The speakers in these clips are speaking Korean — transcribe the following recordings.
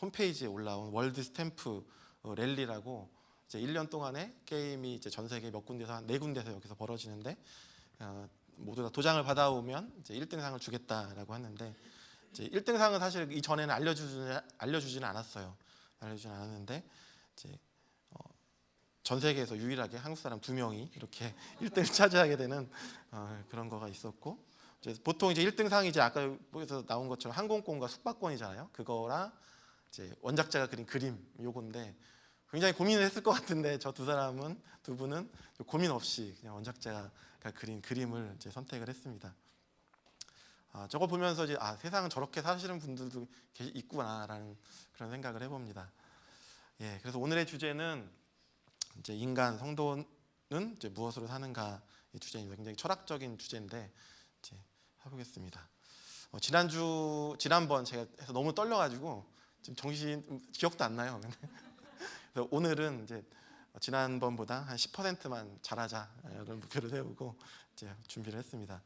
홈페이지에 올라온 월드 스탬프 랠리라고 이제 1년 동안에 게임이 이제 전 세계 몇 군데서 한 4군데서 여기서 벌어지는데 모두 다 도장을 받아오면 이제 1등상을 주겠다라고 하는데 이제 1등상은 사실 이전에는 알려주지는 않았어요. 알려주지는 않았는데 이제 전 세계에서 유일하게 한국 사람 2명이 이렇게 1등을 차지하게 되는 그런 거가 있었고, 이제 보통 이제 1등상이 이제 아까 여기서 나온 것처럼 항공권과 숙박권이잖아요. 그거랑 이제 원작자가 그린 그림 요건데 굉장히 고민을 했을 것 같은데 저 두 분은 고민 없이 그냥 원작자가 그린 그림을 이제 선택을 했습니다. 저거 보면서 이제 세상은 저렇게 사시는 분들도 있구나라는 그런 생각을 해봅니다. 예, 그래서 오늘의 주제는 이제 인간 성도는 이제 무엇으로 사는가 이 주제입니다. 굉장히 철학적인 주제인데 이제 해보겠습니다. 지난번 제가 해서 너무 떨려가지고 지금 기억도 안 나요. 그래서 오늘은 이제 지난번보다 한 10%만 잘하자 이런 목표를 세우고 이제 준비를 했습니다.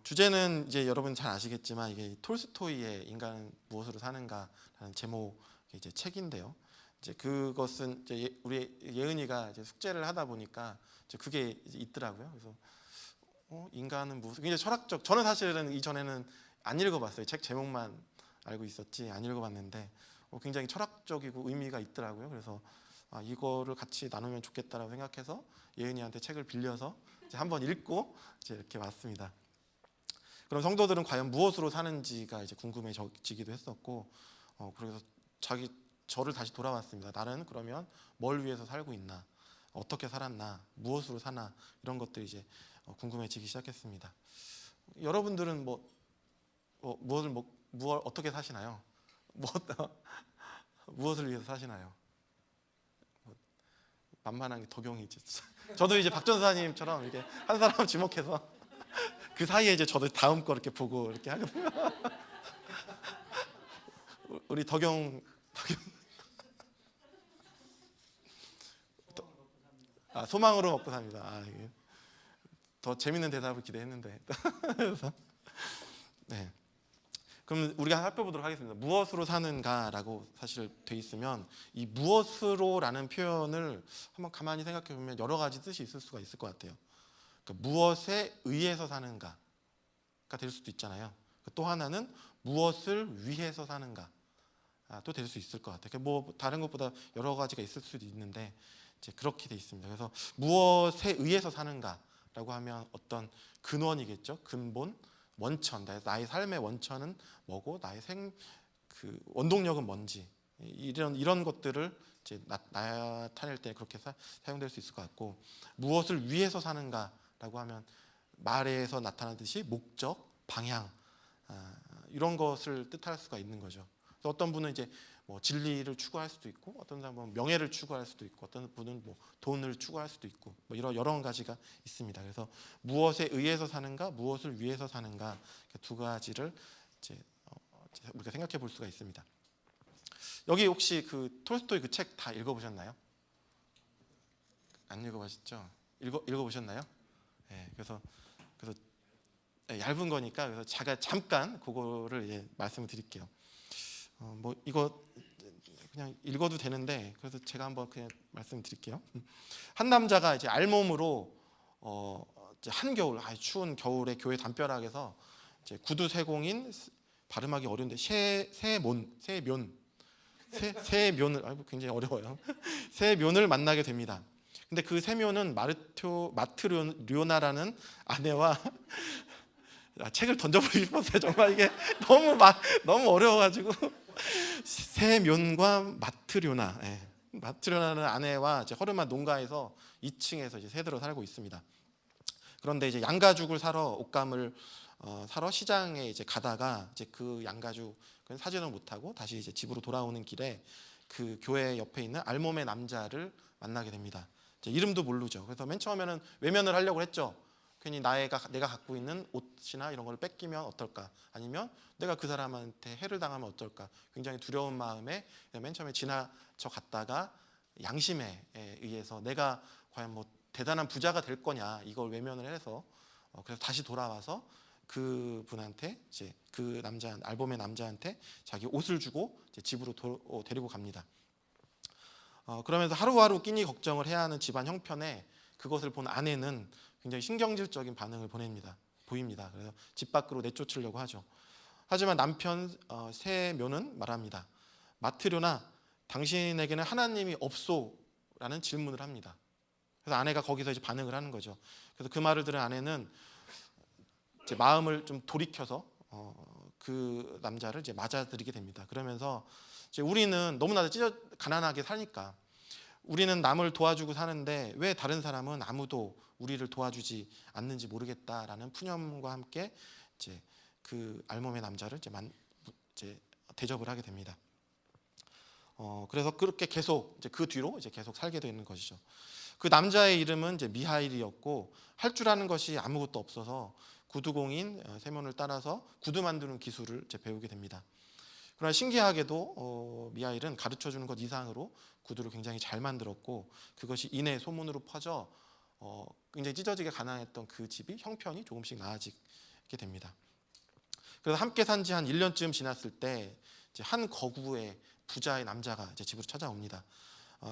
주제는 이제 여러분 잘 아시겠지만 이게 톨스토이의 인간은 무엇으로 사는가라는 제목의 이제 책인데요. 이제 그것은 이제 우리 예은이가 이제 숙제를 하다 보니까 이제 그게 이제 있더라고요. 그래서 인간은 무슨 굉장히 철학적. 저는 사실은 이전에는 안 읽어봤어요. 책 제목만 알고 있었지 안 읽어봤는데 굉장히 철학적이고 의미가 있더라고요. 그래서 이거를 같이 나누면 좋겠다라고 생각해서 예은이한테 책을 빌려서 이제 한번 읽고 이제 이렇게 왔습니다. 그럼 성도들은 과연 무엇으로 사는지가 이제 궁금해지기도 했었고, 그래서 저를 다시 돌아왔습니다. 나는 그러면 뭘 위해서 살고 있나, 어떻게 살았나, 무엇으로 사나 이런 것들이 이제 궁금해지기 시작했습니다. 여러분들은 무엇을 어떻게 사시나요? 무엇을 위해서 사시나요? 만만한 게 덕용이지. 저도 이제 박 전사님처럼 이렇게 한 사람 지목해서 그 사이에 이제 저도 다음 거 이렇게 보고 이렇게 하거든요. 우리 덕용 소망으로 먹고 삽니다. 이게 더 재밌는 대답을 기대했는데. 그래서 네. 그럼 우리가 살펴보도록 하겠습니다. 무엇으로 사는가라고 사실 돼 있으면 이 무엇으로라는 표현을 한번 가만히 생각해 보면 여러 가지 뜻이 있을 수가 있을 것 같아요. 그러니까 무엇에 의해서 사는가가 될 수도 있잖아요. 또 하나는 무엇을 위해서 사는가 또 될 수 있을 것 같아요. 뭐 다른 것보다 여러 가지가 있을 수도 있는데 이제 그렇게 돼 있습니다. 그래서 무엇에 의해서 사는가라고 하면 어떤 근원이겠죠. 근본, 원천, 나의 삶의 원천은 뭐고 나의 원동력은 뭔지 이런 것들을 이제 나타낼 때 그렇게 사용될 수 있을 것 같고, 무엇을 위해서 사는가라고 하면 말에서 나타나듯이 목적, 방향 이런 것을 뜻할 수가 있는 거죠. 어떤 분은 이제 뭐 진리를 추구할 수도 있고, 어떤 사람은 명예를 추구할 수도 있고, 어떤 분은 뭐 돈을 추구할 수도 있고, 뭐 이런 여러 가지가 있습니다. 그래서 무엇에 의해서 사는가, 무엇을 위해서 사는가 두 가지를 이제 우리가 생각해 볼 수가 있습니다. 여기 혹시 그 톨스토이 그 책 다 읽어보셨나요? 안 읽어보셨죠? 읽어보셨나요? 네, 그래서 얇은 거니까 그래서 제가 잠깐 그거를 이제 말씀을 드릴게요. 뭐 이거 그냥 읽어도 되는데 그래서 제가 한번 그냥 말씀드릴게요. 한 남자가 이제 알몸으로 이제 한겨울 추운 겨울에 교회 담벼락에서 이제 구두쇠공인 발음하기 어려운데 세면을 굉장히 어려워요. 세면을 만나게 됩니다. 근데 그 세면은 마트료나라는 아내와 책을 던져버리고 싶었어요. 정말 이게 너무 어려워가지고 세면과 마트료나, 마트료나는 아내와 이제 허름한 농가에서 2층에서 이제 새들어 살고 있습니다. 그런데 이제 양가죽을 옷감을 사러 시장에 이제 가다가 이제 그 양가죽은 사지를 못하고 다시 이제 집으로 돌아오는 길에 그 교회 옆에 있는 알몸의 남자를 만나게 됩니다. 이제 이름도 모르죠. 그래서 맨 처음에는 외면을 하려고 했죠. 괜히 내가 갖고 있는 옷이나 이런 걸 뺏기면 어떨까, 아니면 내가 그 사람한테 해를 당하면 어떨까, 굉장히 두려운 마음에 맨 처음에 지나쳐 갔다가 양심에 의해서 내가 과연 뭐 대단한 부자가 될 거냐 이걸 외면을 해서 그래서 다시 돌아와서 그 분한테 이제 그 남자 알봄의 남자한테 자기 옷을 주고 이제 집으로 데리고 갑니다. 그러면서 하루하루 끼니 걱정을 해야 하는 집안 형편에 그것을 본 아내는 굉장히 신경질적인 반응을 보입니다. 그래서 집 밖으로 내쫓으려고 하죠. 하지만 남편 세묘는 말합니다. 마트료나 당신에게는 하나님이 없소라는 질문을 합니다. 그래서 아내가 거기서 이제 반응을 하는 거죠. 그래서 그 말을 들은 아내는 이제 마음을 좀 돌이켜서 그 남자를 이제 맞아들이게 됩니다. 그러면서 이제 우리는 너무나도 가난하게 사니까 우리는 남을 도와주고 사는데 왜 다른 사람은 아무도 우리를 도와주지 않는지 모르겠다라는 푸념과 함께 이제 그 알몸의 남자를 이제 대접을 하게 됩니다. 그래서 그렇게 계속 이제 그 뒤로 이제 계속 살게 되는 것이죠. 그 남자의 이름은 이제 미하일이었고 할 줄 아는 것이 아무것도 없어서 구두공인 세몬을 따라서 구두 만드는 기술을 이제 배우게 됩니다. 그러나 신기하게도 미하일은 가르쳐 주는 것 이상으로 구두를 굉장히 잘 만들었고 그것이 이내 소문으로 퍼져 굉장히 찢어지게 가난했던 그 집이 형편이 조금씩 나아지게 됩니다. 그래서 함께 산 지 한 1년쯤 지났을 때 이제 한 거구의 부자의 남자가 이제 집으로 찾아옵니다.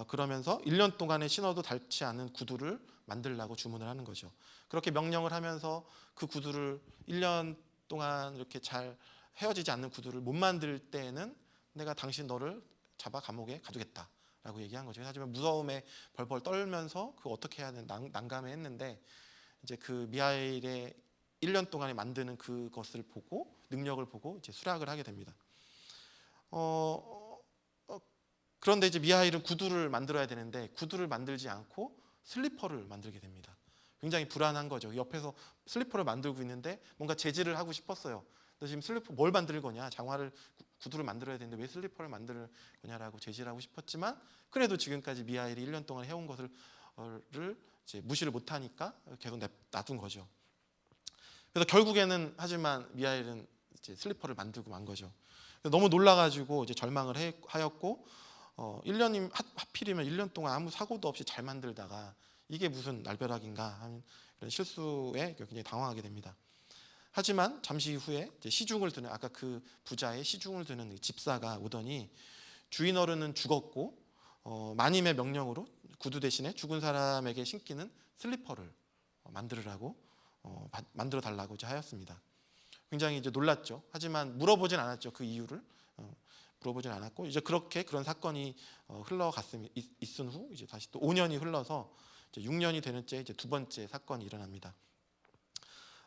그러면서 1년 동안에 신어도 닳지 않은 구두를 만들라고 주문을 하는 거죠. 그렇게 명령을 하면서 그 구두를 1년 동안 이렇게 잘 헤어지지 않는 구두를 못 만들 때에는 내가 당신 너를 잡아 감옥에 가두겠다라고 얘기한 거죠. 하지만 무서움에 벌벌 떨면서 그 어떻게 해야 되는 난감해했는데 이제 그 미하일의 1년 동안에 만드는 그것을 보고 능력을 보고 이제 수락을 하게 됩니다. 그런데 이제 미하일은 구두를 만들어야 되는데 구두를 만들지 않고 슬리퍼를 만들게 됩니다. 굉장히 불안한 거죠. 옆에서 슬리퍼를 만들고 있는데 뭔가 제지를 하고 싶었어요. 너 지금 슬리퍼 뭘 만들 거냐? 구두를 만들어야 되는데 왜 슬리퍼를 만들 거냐라고 제지를 하고 싶었지만 그래도 지금까지 미하일이 1년 동안 해온 것을 이제 무시를 못하니까 계속 놔둔 거죠. 그래서 결국에는 하지만 미하일은 이제 슬리퍼를 만들고 만 거죠. 너무 놀라가지고 이제 절망을 하였고 1년이 하필이면 1년 동안 아무 사고도 없이 잘 만들다가 이게 무슨 날벼락인가 하는 그런 실수에 굉장히 당황하게 됩니다. 하지만 잠시 후에 이제 시중을 드는 아까 그 부자의 시중을 드는 집사가 오더니 주인 어른은 죽었고 마님의 명령으로 구두 대신에 죽은 사람에게 신기는 슬리퍼를 만들으라고 만들어 달라고 이제 하였습니다. 굉장히 이제 놀랐죠. 하지만 물어보진 않았죠. 그 이유를 물어보진 않았고 이제 그런 사건이 흘러갔으면 있은 후 이제 다시 또 5년이 흘러서 이제 6년이 되는 째 이제 두 번째 사건이 일어납니다.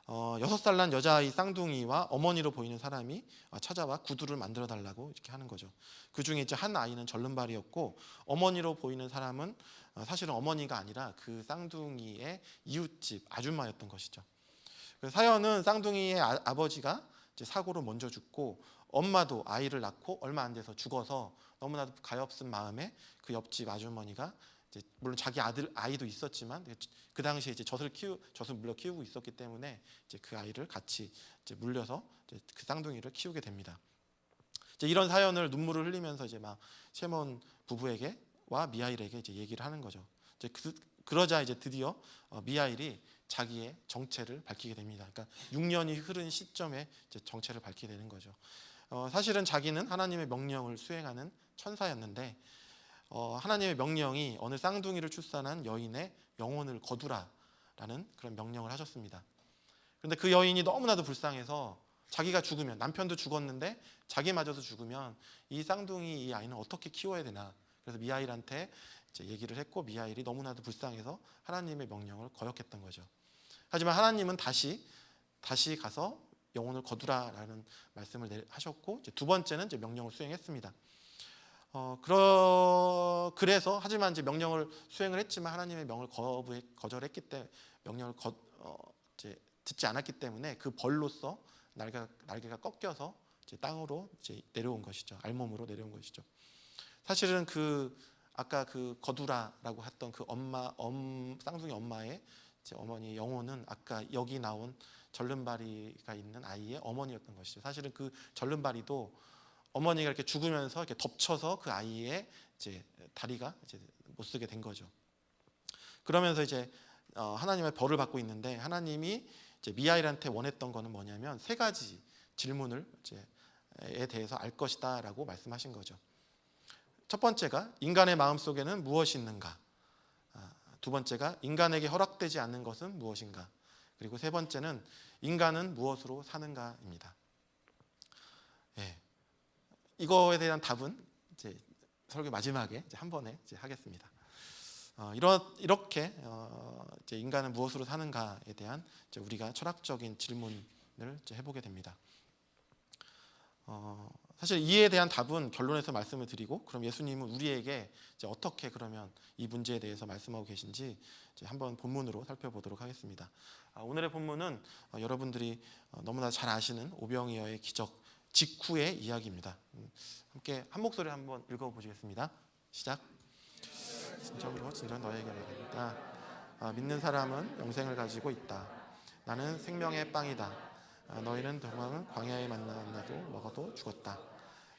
6살 난 여자아이 쌍둥이와 어머니로 보이는 사람이 찾아와 구두를 만들어 달라고 이렇게 하는 거죠. 그 중에 이제 한 아이는 절름발이었고 어머니로 보이는 사람은 사실은 어머니가 아니라 그 쌍둥이의 이웃집 아줌마였던 것이죠. 사연은 쌍둥이의 아버지가 이제 사고로 먼저 죽고 엄마도 아이를 낳고 얼마 안 돼서 죽어서 너무나도 가엾은 마음에 그 옆집 아주머니가 이제 물론 자기 아이도 있었지만 그 당시에 이제 젖을 물려 키우고 있었기 때문에 이제 그 아이를 같이 이제 물려서 이제 그 쌍둥이를 키우게 됩니다. 이제 이런 사연을 눈물을 흘리면서 이제 막 세몬 부부에게와 미하일에게 이제 얘기를 하는 거죠. 이제 그러자 이제 드디어 미하일이 자기의 정체를 밝히게 됩니다. 그러니까 6년이 흐른 시점에 이제 정체를 밝히게 되는 거죠. 사실은 자기는 하나님의 명령을 수행하는 천사였는데 하나님의 명령이 어느 쌍둥이를 출산한 여인의 영혼을 거두라라는 그런 명령을 하셨습니다. 그런데 그 여인이 너무나도 불쌍해서 자기가 죽으면 남편도 죽었는데 자기마저도 죽으면 이 쌍둥이 이 아이는 어떻게 키워야 되나 그래서 미하일한테 이제 얘기를 했고 미하일이 너무나도 불쌍해서 하나님의 명령을 거역했던 거죠. 하지만 하나님은 다시 가서 영혼을 거두라라는 말씀을 하셨고 이제 두 번째는 이제 명령을 수행했습니다. 그래서 하지만 이제 명령을 수행을 했지만 하나님의 명을 거절했기 때문에 명령을 이제 듣지 않았기 때문에 그 벌로서 날개가 꺾여서 이제 땅으로 이제 내려온 것이죠. 알몸으로 내려온 것이죠. 사실은 아까 그 거두라라고 했던 그 쌍둥이 엄마의 이제 어머니 영혼은 아까 여기 나온 절름발이가 있는 아이의 어머니였던 것이죠. 사실은 그 절름발이도 어머니가 이렇게 죽으면서 이렇게 덮쳐서 그 아이의 이제 다리가 이제 못 쓰게 된 거죠. 그러면서 이제 하나님의 벌을 받고 있는데 하나님이 이제 미하일한테 원했던 거는 뭐냐면 세 가지 질문을 에 대해서 알 것이다라고 말씀하신 거죠. 첫 번째가 인간의 마음 속에는 무엇이 있는가? 두 번째가 인간에게 허락되지 않는 것은 무엇인가? 그리고 세 번째는 인간은 무엇으로 사는가입니다. 예, 이거에 대한 답은 이제 설교 마지막에 이제 한 번에 이제 하겠습니다. 이렇게 이제 인간은 무엇으로 사는가에 대한 이제 우리가 철학적인 질문을 이제 해보게 됩니다. 사실 이에 대한 답은 결론에서 말씀을 드리고, 그럼 예수님은 우리에게 이제 어떻게 그러면 이 문제에 대해서 말씀하고 계신지 이제 한번 본문으로 살펴보도록 하겠습니다. 오늘의 본문은 여러분들이 너무나 잘 아시는 오병이어의 기적 직후의 이야기입니다. 함께 한 목소리 한번 읽어보시겠습니다. 시작. 진정으로 진정 너에게 말합니다. 믿는 사람은 영생을 가지고 있다. 나는 생명의 빵이다. 너희는 동안 광야에 만나도 먹어도 죽었다.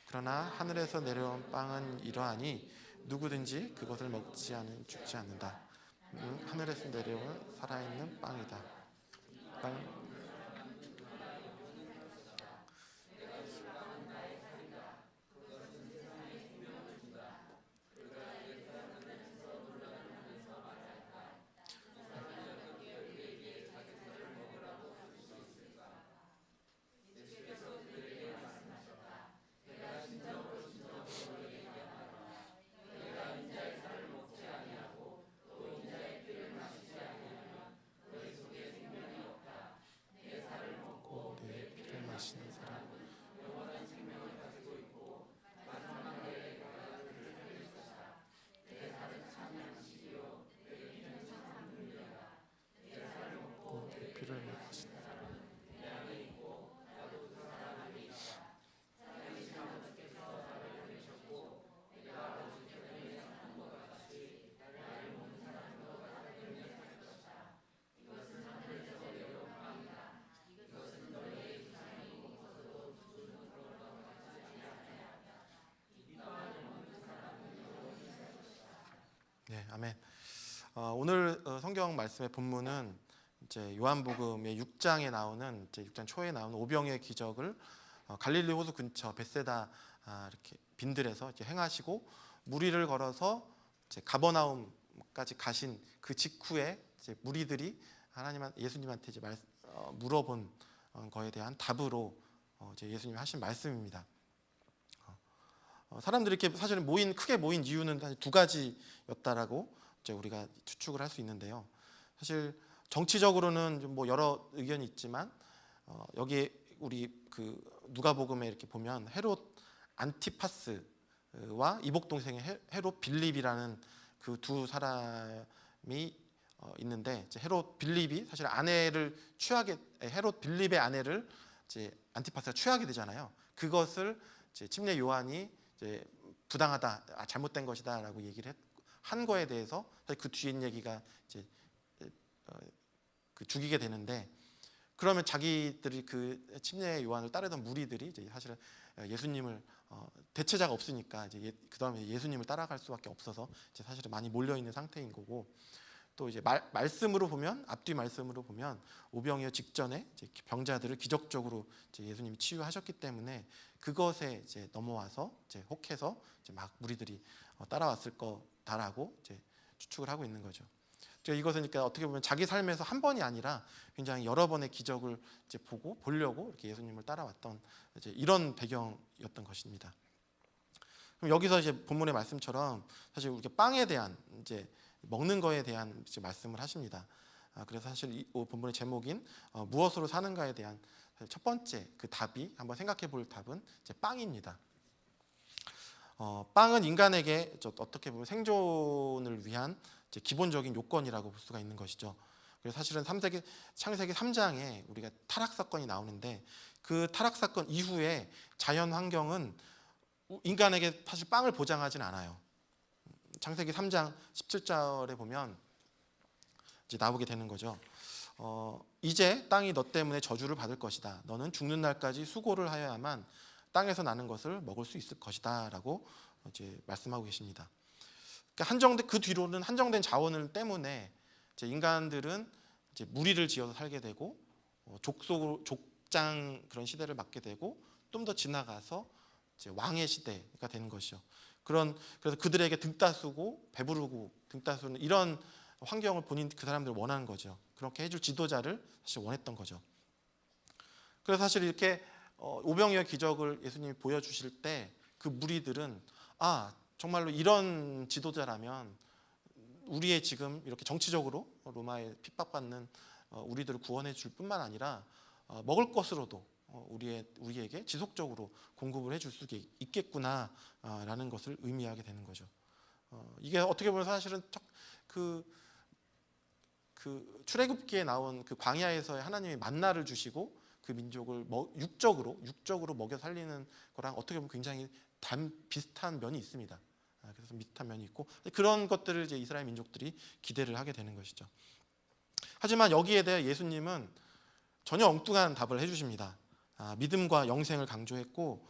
그러나 하늘에서 내려온 빵은 이러하니 누구든지 그것을 먹지 않으면 죽지 않는다. 하늘에서 내려온 살아있는 빵이다. 빵. 내 피를 마시는 사람. 내 피를 마시는 사람. 네, 아멘. 오늘 성경 말씀의 본문은 이제 요한복음의 6장에 나오는 이제 6장 초에 나오는 오병이어의 기적을 갈릴리 호수 근처 벳세다 이렇게 빈들에서 이제 행하시고 무리를 걸어서 이제 가버나움까지 가신 그 직후에 이제 무리들이 예수님한테 이제 물어본 거에 대한 답으로 이제 예수님이 하신 말씀입니다. 사람들이 이렇게 사실은 크게 모인 이유는 사실 두 가지였다라고 이제 우리가 추측을 할 수 있는데요. 사실 정치적으로는 좀 뭐 여러 의견이 있지만 여기에 우리 그 누가복음에 이렇게 보면 헤롯 안티파스와 이복 동생의 헤롯 빌립이라는 그 두 사람이 있는데, 이제 헤롯 빌립이 사실 헤롯 빌립의 아내를 이제 안티파스가 취하게 되잖아요. 그것을 이제 침례 요한이 이제 부당하다, 잘못된 것이다라고 얘기를 한 거에 대해서 사실 그 뒤에 얘기가 이제 그 죽이게 되는데, 그러면 자기들이 그 침례 요한을 따르던 무리들이 이제 사실은 예수님을 대체자가 없으니까 이제 그 다음에 예수님을 따라갈 수밖에 없어서 이제 사실은 많이 몰려 있는 상태인 거고, 또 이제 말씀으로 보면 앞뒤 말씀으로 보면 오병이어 직전에 이제 병자들을 기적적으로 이제 예수님이 치유하셨기 때문에 그것에 이제 넘어와서 이제 혹해서 이제 막 무리들이 따라왔을 거다라고 이제 추측을 하고 있는 거죠. 이것은 그러니까 어떻게 보면 자기 삶에서 한 번이 아니라 굉장히 여러 번의 기적을 이제 보려고 이렇게 예수님을 따라왔던 이제 이런 배경이었던 것입니다. 그럼 여기서 이제 본문의 말씀처럼 사실 우리가 빵에 대한 이제 먹는 거에 대한 이제 말씀을 하십니다. 그래서 사실 이 본문의 제목인 무엇으로 사는가에 대한 첫 번째 그 답이 한번 생각해 볼 답은 이제 빵입니다. 빵은 인간에게 어떻게 보면 생존을 위한 이제 기본적인 요건이라고 볼 수가 있는 것이죠. 그래서 사실은 창세기 3장에 우리가 타락 사건이 나오는데, 그 타락 사건 이후에 자연 환경은 인간에게 사실 빵을 보장하지는 않아요. 창세기 3장 17절에 보면 이제 나오게 되는 거죠. 이제 땅이 너 때문에 저주를 받을 것이다. 너는 죽는 날까지 수고를 하여야만 땅에서 나는 것을 먹을 수 있을 것이다라고 이제 말씀하고 계십니다. 그러니까 그 뒤로는 한정된 자원을 때문에 이제 인간들은 이제 무리를 지어서 살게 되고, 족장 그런 시대를 맞게 되고 좀 더 지나가서 이제 왕의 시대가 되는 것이죠. 그래서 그들에게 등 따스고 배부르고 등 따스는 이런 환경을 그 사람들이 원하는 거죠. 그렇게 해줄 지도자를 사실 원했던 거죠. 그래서 사실 이렇게 오병이어 기적을 예수님이 보여주실 때 그 무리들은 정말로 이런 지도자라면 우리의 지금 이렇게 정치적으로 로마에 핍박받는 우리들을 구원해 줄 뿐만 아니라 먹을 것으로도 우리에게 지속적으로 공급을 해줄 수 있겠구나라는 것을 의미하게 되는 거죠. 이게 어떻게 보면 사실은 그 출애굽기에 나온 그 광야에서의 하나님이 만나를 주시고 그 민족을 육적으로 먹여 살리는 거랑 어떻게 보면 굉장히 비슷한 면이 있습니다. 그래서 비슷한 면이 있고 그런 것들을 이제 이스라엘 민족들이 기대를 하게 되는 것이죠. 하지만 여기에 대해 예수님은 전혀 엉뚱한 답을 해주십니다. 믿음과 영생을 강조했고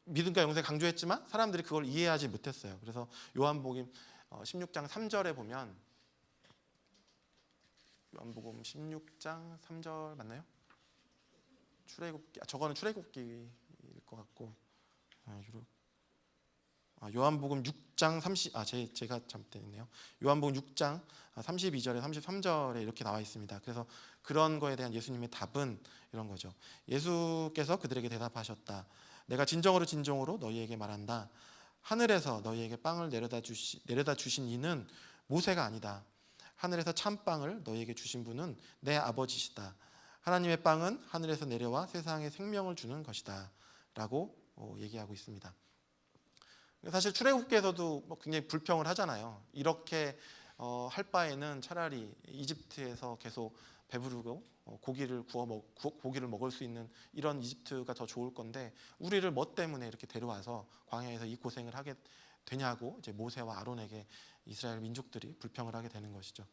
믿음과 영생을 강조했지만 사람들이 그걸 이해하지 못했어요. 그래서 요한복음 16장 3절에 보면 요한복음 16장 3절 맞나요? 저거는 출애굽기일 것 같고 요한복음 6장 30 제가 잘못했네요. 요한복음 6장 32절에 33절에 이렇게 나와 있습니다. 그래서 그런 거에 대한 예수님의 답은 이런 거죠. 예수께서 그들에게 대답하셨다. 내가 진정으로 너희에게 말한다. 하늘에서 너희에게 빵을 내려다 주신 이는 모세가 아니다. 하늘에서 참빵을 너희에게 주신 분은 내 아버지시다. 하나님의 빵은 하늘에서 내려와 세상에 생명을 주는 것이다 라고 얘기하고 있습니다. 사실 출애굽기에서도 굉장히 불평을 하잖아요. 이렇게 할 바에는 차라리 이집트에서 계속 배부르고 고기를 고기를 먹을 수 있는 이런 이집트가 더 좋을 건데 우리를 뭐 때문에 이렇게 데려와서 광야에서 이 고생을 하게 되냐고 이제 모세와 아론에게 이스라엘 민족들이 불평을 하게 되는 것이죠.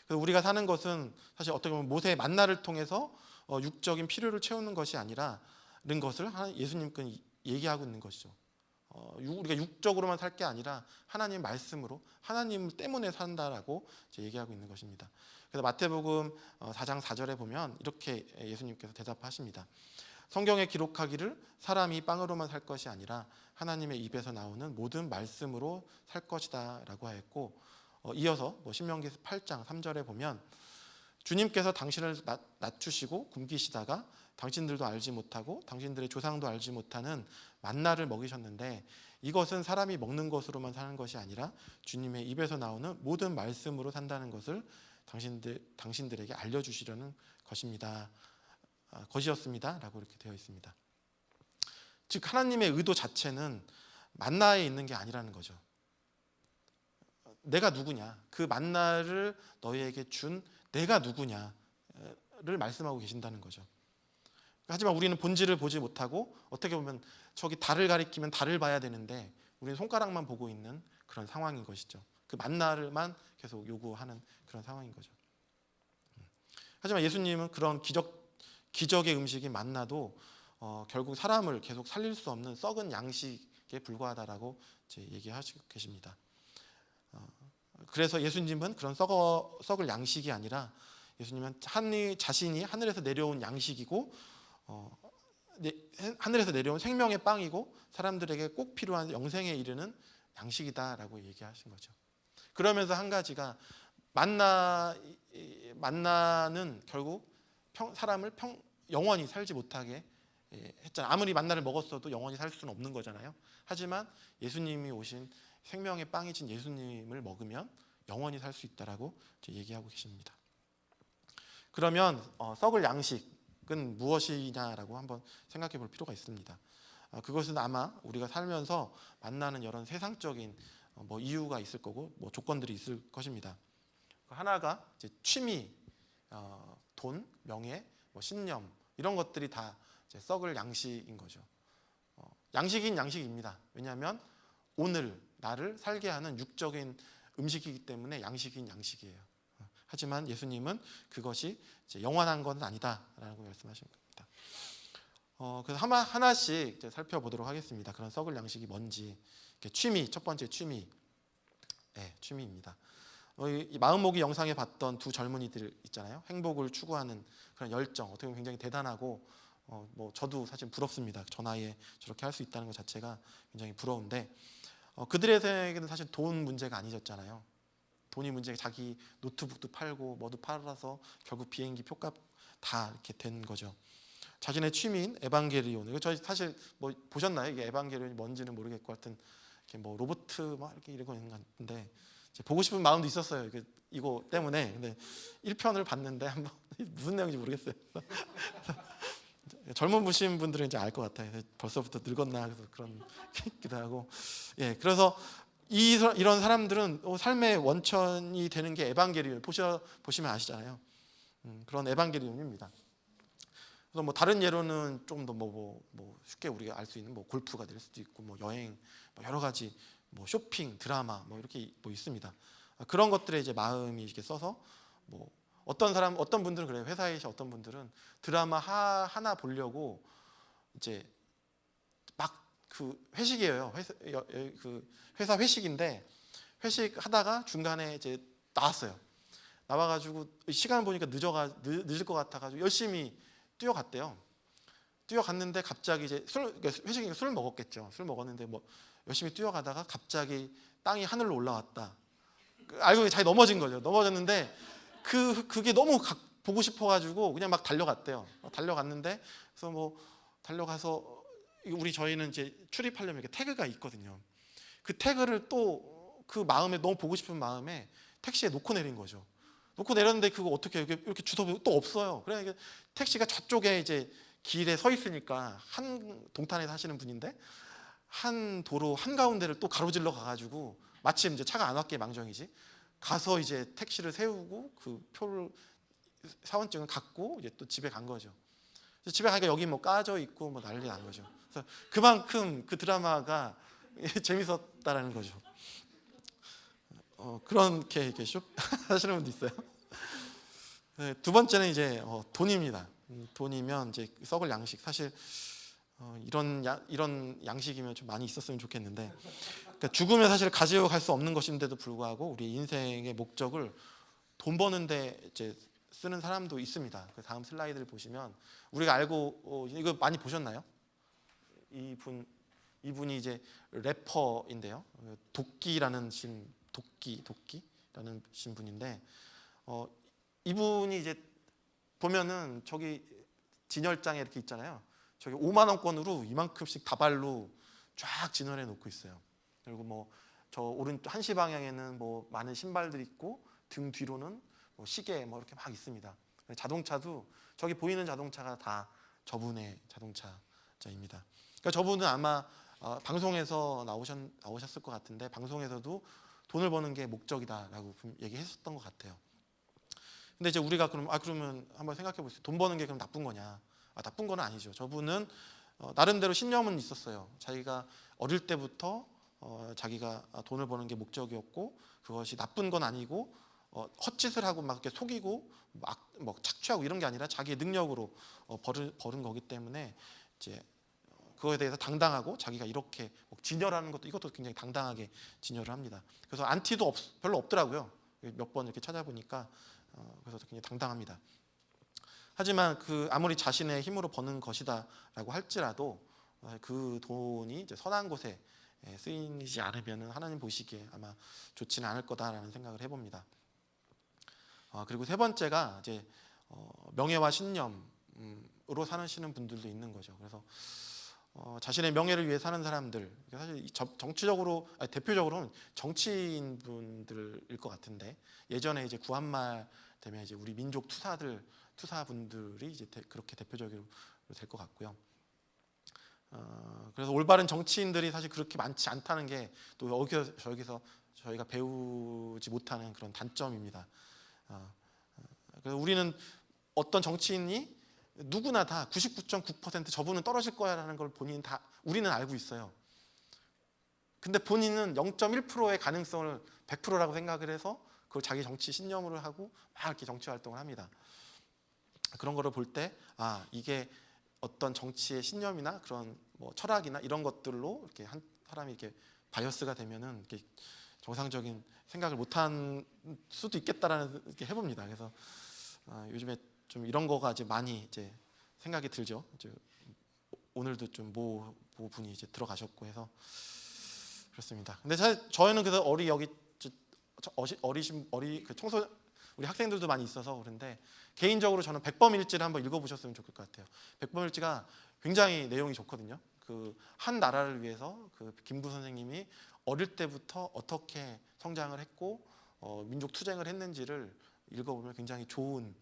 그래서 우리가 사는 것은 사실 어떻게 보면 모세의 만나를 통해서 육적인 필요를 채우는 것이 아니라는 것을 예수님께서 얘기하고 있는 것이죠. 우리가 육적으로만 살 게 아니라 하나님의 말씀으로 하나님 때문에 산다라고 얘기하고 있는 것입니다. 그래서 마태복음 4장 4절에 보면 이렇게 예수님께서 대답하십니다. 성경에 기록하기를 사람이 빵으로만 살 것이 아니라 하나님의 입에서 나오는 모든 말씀으로 살 것이다 라고 하였고 이어서 신명기 8장 3절에 보면 주님께서 당신을 낮추시고 굶기시다가 당신들도 알지 못하고 당신들의 조상도 알지 못하는 만나를 먹이셨는데 이것은 사람이 먹는 것으로만 사는 것이 아니라 주님의 입에서 나오는 모든 말씀으로 산다는 것을 당신들에게 알려주시려는 것이었습니다 라고 이렇게 되어 있습니다. 즉 하나님의 의도 자체는 만나에 있는 게 아니라는 거죠. 내가 누구냐, 그 만나를 너희에게 준 내가 누구냐를 말씀하고 계신다는 거죠. 하지만 우리는 본질을 보지 못하고 어떻게 보면 저기 달을 가리키면 달을 봐야 되는데 우리는 손가락만 보고 있는 그런 상황인 것이죠. 그 만나를만 계속 요구하는 그런 상황인 거죠. 하지만 예수님은 그런 기적의 음식인 만나도 결국 사람을 계속 살릴 수 없는 썩은 양식에 불과하다라고 얘기하시고 계십니다. 그래서 예수님은 그런 썩을 양식이 아니라 예수님은 자신이 하늘에서 내려온 양식이고 하늘에서 내려온 생명의 빵이고 사람들에게 꼭 필요한 영생에 이르는 양식이다라고 얘기하신 거죠. 그러면서 한 가지가 만나는 결국 사람을 영원히 살지 못하게 했잖아요. 아무리 만나를 먹었어도 영원히 살 수는 없는 거잖아요. 하지만 예수님이 오신 생명의 빵이신 예수님을 먹으면 영원히 살 수 있다라고 얘기하고 계십니다. 그러면 썩을 양식은 무엇이냐라고 한번 생각해 볼 필요가 있습니다. 그것은 아마 우리가 살면서 만나는 여러 세상적인 이유가 있을 거고 조건들이 있을 것입니다. 하나가 이제 취미, 돈, 명예, 신념 이런 것들이 다 이제 썩을 양식인 거죠. 양식인 양식입니다. 왜냐하면 오늘 나를 살게 하는 육적인 음식이기 때문에 양식인 양식이에요. 하지만 예수님은 그것이 이제 영원한 건 아니다라고 말씀하신 겁니다. 그래서 하나씩 이제 살펴보도록 하겠습니다. 그런 썩을 양식이 뭔지. 취미, 첫 번째 취미. 네, 취미입니다. 이 마음모기 영상에 봤던 두 젊은이들 있잖아요. 행복을 추구하는 그런 열정, 어떻게 보면 굉장히 대단하고 뭐 저도 사실 부럽습니다. 저 나이에 저렇게 할 수 있다는 것 자체가 굉장히 부러운데 그들에게는 사실 돈 문제가 아니었잖아요. 돈이 문제가 자기 노트북도 팔고 뭐도 팔아서 결국 비행기 표값 다 이렇게 된 거죠. 자신의 취미인 에반게리온, 이거 저희 사실 뭐 보셨나요? 이게 에반게리온이 뭔지는 모르겠고 하여튼 이렇게 뭐 로보트 막 이렇게 이러고 있는 것 같은데 보고 싶은 마음도 있었어요. 이거 때문에. 근데 1편을 봤는데 한번 무슨 내용인지 모르겠어요. 젊은 보신 분들은 이제 알 것 같아요. 벌써부터 늙었나 그래서 그런 기도 하고. 예, 그래서 이런 사람들은 삶의 원천이 되는 게 에반게리온 보시면 아시잖아요. 그런 에반게리온입니다. 그래서 뭐 다른 예로는 좀 더 뭐 쉽게 우리가 알 수 있는 뭐 골프가 될 수도 있고 뭐 여행, 뭐 여러 가지 뭐 쇼핑, 드라마 뭐 이렇게 뭐 있습니다. 그런 것들에 이제 마음이 이렇게 써서 뭐 어떤 분들은 그래요. 회사에서 어떤 분들은 드라마 하나 보려고 이제 막 그 회식이에요. 회사 회식인데 회식하다가 중간에 이제 나와가지고 시간 보니까 늦을 것 같아가지고 열심히 뛰어갔대요. 뛰어갔는데 갑자기 이제 회식이니까 술을 먹었겠죠. 술 먹었는데 뭐 열심히 뛰어가다가 갑자기 땅이 하늘로 올라왔다. 알고 보니 자기 넘어진 거죠. 넘어졌는데 그게 너무 보고 싶어가지고 그냥 막 달려갔대요. 달려갔는데 그래서 뭐 달려가서 저희는 이제 출입하려면 이렇게 태그가 있거든요. 그 태그를 또 그 마음에 너무 보고 싶은 마음에 택시에 놓고 내린 거죠. 놓고 내렸는데 그거 어떻게 이렇게 주소 또 없어요. 그래 택시가 저쪽에 이제 길에 서 있으니까 한 동탄에 사시는 분인데 한 도로 한 가운데를 또 가로질러 가가지고 마침 이제 차가 안 왔기에 망정이지 가서 이제 택시를 세우고 그 표를 사원증을 갖고 이제 또 집에 간 거죠. 집에 가니까 여기 뭐 까져 있고 뭐 난리 난 거죠. 그래서 그만큼 그 드라마가 재밌었다라는 거죠. 그렇게 이렇게 하시는 분도 있어요. 네, 두 번째는 이제 돈입니다. 돈이면 이제 썩을 양식. 사실 이런 양식이면 좀 많이 있었으면 좋겠는데, 그러니까 죽으면 사실 가지고 갈 수 없는 것인데도 불구하고 우리 인생의 목적을 돈 버는데 이제 쓰는 사람도 있습니다. 그 다음 슬라이드를 보시면 우리가 알고 이거 많이 보셨나요? 이분이 이제 래퍼인데요. 도끼라는 분인데 이분이 이제 보면은 저기 진열장에 이렇게 있잖아요. 저기 5만 원권으로 이만큼씩 다발로 쫙 진열해 놓고 있어요. 그리고 뭐 저 오른쪽 한시 방향에는 뭐 많은 신발들이 있고 등 뒤로는 뭐 시계 뭐 이렇게 막 있습니다. 자동차도 저기 보이는 자동차가 다 저분의 자동차입니다. 그러니까 저분은 아마 방송에서 나오셨을 것 같은데 방송에서도 돈을 버는 게 목적이다라고 얘기했었던 것 같아요. 근데 이제 우리가 그러면 한번 생각해 보세요. 돈 버는 게 그럼 나쁜 거냐? 나쁜 건 아니죠. 저분은 나름대로 신념은 있었어요. 자기가 어릴 때부터 자기가 돈을 버는 게 목적이었고 그것이 나쁜 건 아니고 헛짓을 하고 막 이렇게 속이고 막 뭐 착취하고 이런 게 아니라 자기의 능력으로 버는 거기 때문에 이제 그거에 대해서 당당하고 자기가 이렇게 진열하는 것도 이것도 굉장히 당당하게 진열을 합니다. 그래서 안티도 별로 없더라고요. 몇 번 이렇게 찾아보니까 그래서 굉장히 당당합니다. 하지만 아무리 자신의 힘으로 버는 것이다라고 할지라도 그 돈이 이제 선한 곳에 쓰이지 않으면 하나님 보시기에 아마 좋지는 않을 거다라는 생각을 해봅니다. 그리고 세 번째가 이제 명예와 신념으로 사시는 분들도 있는 거죠. 그래서 자신의 명예를 위해 사는 사람들, 사실 정치적으로 대표적으로는 정치인 분들일 것 같은데 예전에 이제 구한말 되면 이제 우리 민족 투사분들이 이제 그렇게 대표적으로 될 것 같고요. 그래서 올바른 정치인들이 사실 그렇게 많지 않다는 게 또 여기서 저희가 배우지 못하는 그런 단점입니다. 그래서 우리는 어떤 정치인이 누구나 다 99.9% 저분은 떨어질 거야라는 걸 우리는 알고 있어요. 근데 본인은 0.1%의 가능성을 100%라고 생각을 해서 그걸 자기 정치 신념으로 하고 막 이렇게 정치 활동을 합니다. 그런 거를 볼 때 이게 어떤 정치의 신념이나 그런 뭐 철학이나 이런 것들로 이렇게 한 사람이 이렇게 바이어스가 되면은 이렇게 정상적인 생각을 못한 수도 있겠다라는 이렇게 해봅니다. 그래서 요즘에 좀 이런 거가 이제 많이 이제 생각이 들죠. 이제 오늘도 좀 모 분이 이제 들어가셨고 해서 그렇습니다. 근데 사실 저희는 그래서 그 청소 우리 학생들도 많이 있어서 그런데 개인적으로 저는 백범일지를 한번 읽어보셨으면 좋을 것 같아요. 백범일지가 굉장히 내용이 좋거든요. 그 한 나라를 위해서 그 김구 선생님이 어릴 때부터 어떻게 성장을 했고 민족 투쟁을 했는지를 읽어보면 굉장히 좋은,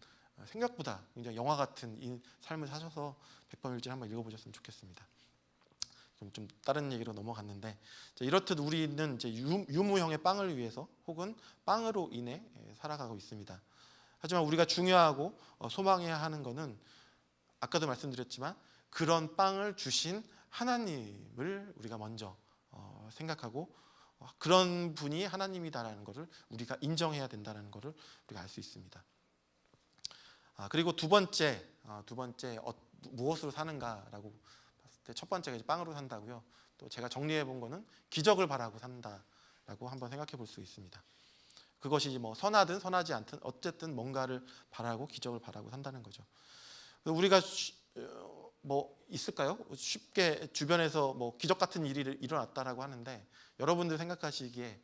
생각보다 굉장히 영화 같은 삶을 사셔서 백범일지 한번 읽어보셨으면 좋겠습니다. 좀 다른 얘기로 넘어갔는데, 이렇듯 우리는 이제 유무형의 빵을 위해서 혹은 빵으로 인해 살아가고 있습니다. 하지만 우리가 중요하고 소망해야 하는 것은 아까도 말씀드렸지만 그런 빵을 주신 하나님을 우리가 먼저 생각하고 그런 분이 하나님이다라는 것을 우리가 인정해야 된다는 것을 우리가 알 수 있습니다. 그리고 두 번째 무엇으로 사는가라고 봤을 때 첫 번째가 이제 빵으로 산다고요. 또 제가 정리해 본 거는 기적을 바라고 산다라고 한번 생각해 볼 수 있습니다. 그것이 뭐 선하든 선하지 않든 어쨌든 뭔가를 바라고 기적을 바라고 산다는 거죠. 우리가 뭐 있을까요? 쉽게 주변에서 뭐 기적 같은 일이 일어났다라고 하는데 여러분들 생각하시기에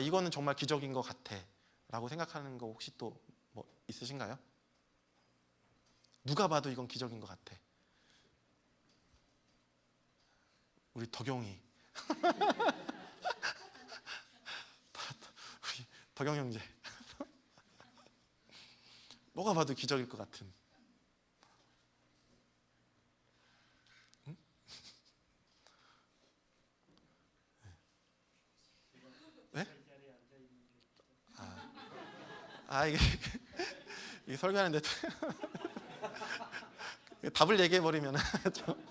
이거는 정말 기적인 것 같아라고 생각하는 거 혹시 또 뭐 있으신가요? 누가 봐도 이건 기적인 것 같아. 우리 덕용이 우리 덕용 형제 뭐가 봐도 기적일 것 같은. 응? 네? 이게 설교하는데 답을 얘기해 버리면 좀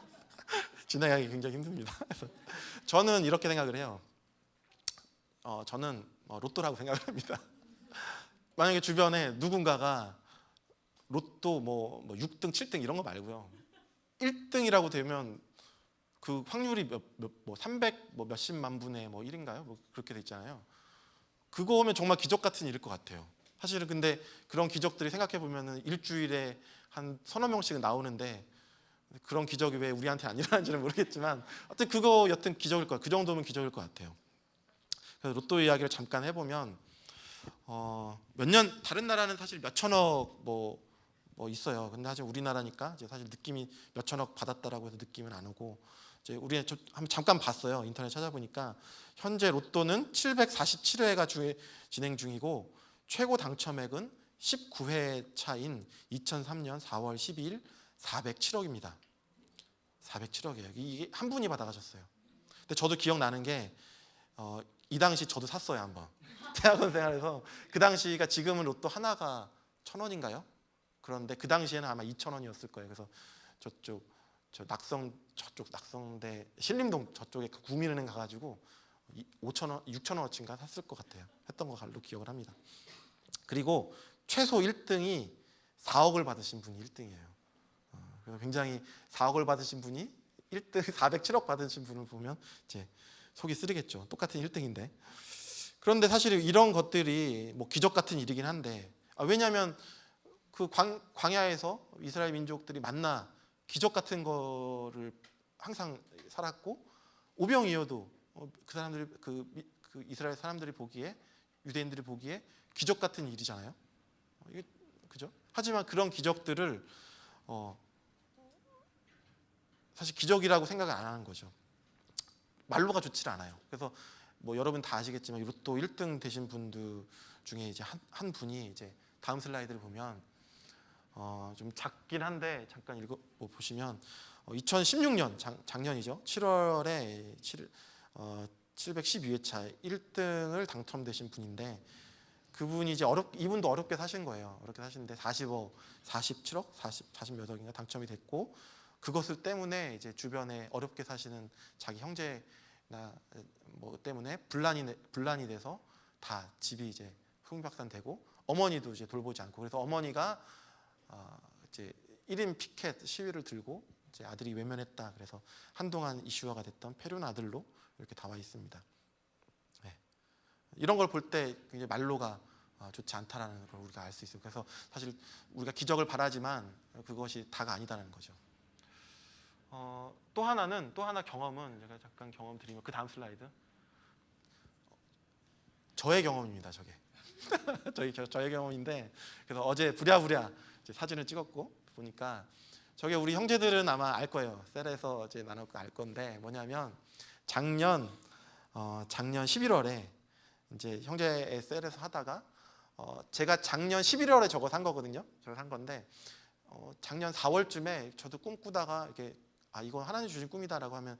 진행하기 굉장히 힘듭니다. 그래서 저는 이렇게 생각을 해요. 저는 로또라고 생각을 합니다. 만약에 주변에 누군가가 로또 뭐 6등, 7등 이런 거 말고요. 1등이라고 되면 그 확률이 뭐 300 뭐 몇십만 분의 뭐 1인가요? 뭐 그렇게 돼 있잖아요. 그거 오면 정말 기적 같은 일일 것 같아요. 사실은 근데 그런 기적들이 생각해 보면은 일주일에 한 서너 명씩은 나오는데 그런 기적이 왜 우리한테 안 일어나는지는 모르겠지만 하여튼 그거 여튼 기적일 것 같아요. 그 정도면 기적일 것 같아요. 그래서 로또 이야기를 잠깐 해보면 몇 년 다른 나라는 사실 몇 천억 뭐 있어요. 근데 사실 우리나라니까 이제 사실 느낌이 몇 천억 받았다라고 해서 느낌은 안 오고 이제 우리 한번 잠깐 봤어요. 인터넷 찾아보니까 현재 로또는 747회가 진행 중이고 최고 당첨액은 19회 차인 2003년 4월 12일 407억입니다. 407억이에요. 이게 한 분이 받아가셨어요. 근데 저도 기억나는 게 이 당시 저도 샀어요 한번. 대학원 생활에서 그 당시가 지금은 로또 하나가 1,000원인가요? 그런데 그 당시에는 아마 2,000원이었을 거예요. 그래서 저쪽 낙성대 신림동 저쪽에 구민은행 가가지고 5,000원, 6,000원어치인가 샀을 것 같아요. 했던 걸로 기억을 합니다. 그리고 최소 1등이 4억을 받으신 분이 1등이에요. 그래서 굉장히 4억을 받으신 분이 1등 407억 받으신 분을 보면 이제 속이 쓰리겠죠. 똑같은 1등인데. 그런데 사실 이런 것들이 뭐 기적 같은 일이긴 한데 왜냐하면 그 광야에서 이스라엘 민족들이 만나 기적 같은 거를 항상 살았고 오병이어도 그 사람들이 그 이스라엘 사람들이 보기에 유대인들이 보기에 기적 같은 일이잖아요. 이게 그죠? 하지만 그런 기적들을 사실 기적이라고 생각을 안 하는 거죠. 말로가 좋지 않아요. 그래서 뭐 여러분 다 아시겠지만 로또 1등 되신 분들 중에 이제 한 분이 이제 다음 슬라이드를 보면 좀 작긴 한데 잠깐 읽어 보시면 2016년 작년이죠. 7월에 712회차 1등을 당첨되신 분인데 그분이 이제 이분도 어렵게 사신 거예요. 어렵게 사시는데 47억, 40 몇 억인가 당첨이 됐고 그것을 때문에 이제 주변에 어렵게 사시는 자기 형제나 뭐 때문에 분란이 돼서 다 집이 이제 흥박산되고 어머니도 이제 돌보지 않고 그래서 어머니가 이제 1인 피켓 시위를 들고 이제 아들이 외면했다. 그래서 한동안 이슈화가 됐던 페륜 아들로 이렇게 나와 있습니다. 네. 이런 걸 볼 때 굉장히 말로가 좋지 않다라는 걸 우리가 알 수 있어요. 그래서 사실 우리가 기적을 바라지만 그것이 다가 아니다라는 거죠. 또 하나 경험은 제가 잠깐 경험 드리면 그 다음 슬라이드. 저의 경험입니다. 저게 저의 경험인데 그래서 어제 부랴부랴 이제 사진을 찍었고 보니까 저게 우리 형제들은 아마 알 거예요. 셀에서 이제 나눠 알 건데 뭐냐면 작년 11월에 이제 형제의 셀에서 하다가 제가 작년 11월에 저거 산 거거든요. 저거 산 건데 작년 4월쯤에 저도 꿈꾸다가 이렇게 이건 하나님 주신 꿈이다라고 하면